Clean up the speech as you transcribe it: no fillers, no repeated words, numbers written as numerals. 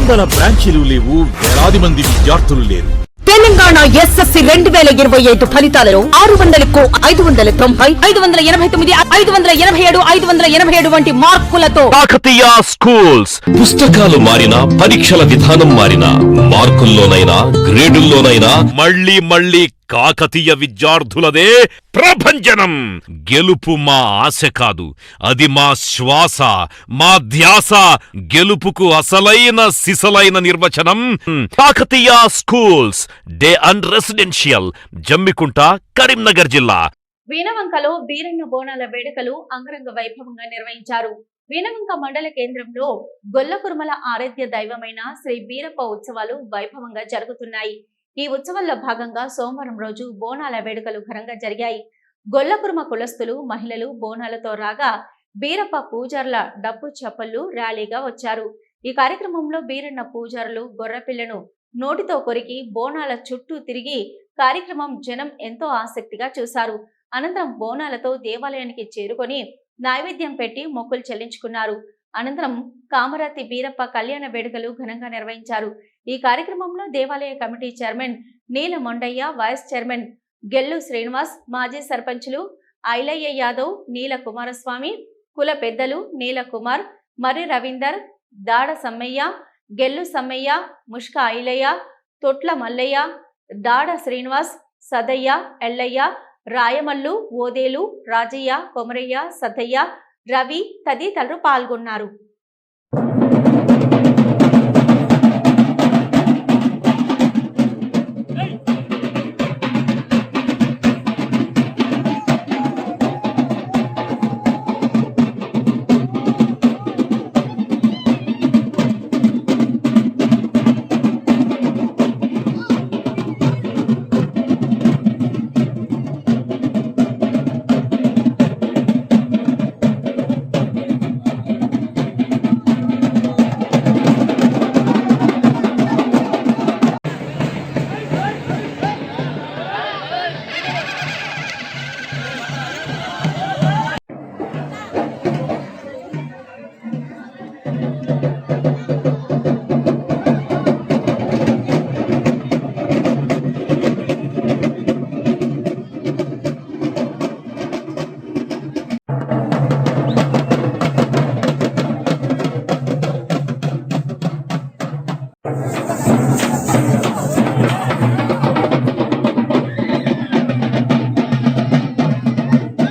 వందల బ్రాంచీలు లేవు, వేలాది మంది విద్యార్థులు లేరు. తెలంగాణ ఎస్ఎస్సి 2025 ఫలితాలలో 600కు 590, 589, 587, 587 వంటి మార్కులతో కాకతీయ స్కూల్స్. పుస్తకాలు మారినా, పరీక్షల విధానం మారినా, మార్కుల్లోనైనా గ్రేడుల్లోనైనా మళ్ళీ కాకతీయ విద్యార్థులదే ప్రభంజనం. గెలుపు మా ఆశ కాదు, అది మా శ్వాస, మా ధ్యాస. గెలుపుకు అసలైన సిసలైన నిర్వచనం Kakatiya schools. Day and residential, Jammikunta, Karimnagar జిల్లా. వీణవంకలో బీరన్న బోనాల వేడుకలు అంగరంగ వైభవంగా నిర్వహించారు. వీణవంక మండల కేంద్రంలో గొల్లకురుమల ఆరాధ్య దైవమైన శ్రీ బీరప్ప ఉత్సవాలు వైభవంగా జరుగుతున్నాయి. ఈ ఉత్సవాల్లో భాగంగా సోమవారం రోజు బోనాల వేడుకలు ఘనంగా జరిగాయి. గొల్లకురుమ కులస్తులు, మహిళలు బోనాలతో రాగా బీరప్ప పూజారుల డప్పు చప్పళ్లు ర్యాలీగా వచ్చారు. ఈ కార్యక్రమంలో బీరన్న పూజారులు గొర్రెపిల్లను నోటితో కొరికి బోనాల చుట్టూ తిరిగి కార్యక్రమం జనం ఎంతో ఆసక్తిగా చూశారు. అనంతరం బోనాలతో దేవాలయానికి చేరుకొని నైవేద్యం పెట్టి మొక్కులు చెల్లించుకున్నారు. అనంతరం కామరాతి బీరప్ప కళ్యాణ వేడుకలు ఘనంగా నిర్వహించారు. ఈ కార్యక్రమంలో దేవాలయ కమిటీ చైర్మన్ నీల మొండయ్య, వైస్ చైర్మన్ గెల్లు శ్రీనివాస్, మాజీ సర్పంచులు ఐలయ్య యాదవ్, నీల కుమారస్వామి, కుల పెద్దలు నీల కుమార్, మర్రి రవీందర్, దాడ సమ్మయ్య, గెల్లు సమ్మయ్య, ముష్క ఐలయ్య, తొట్ల మల్లయ్య, దాడ శ్రీనివాస్, సదయ్య, ఎల్లయ్య, రాయమల్లు, ఓదేలు, రాజయ్య, కొమరయ్య, సద్దయ్య, రవి తదితరులు పాల్గొన్నారు.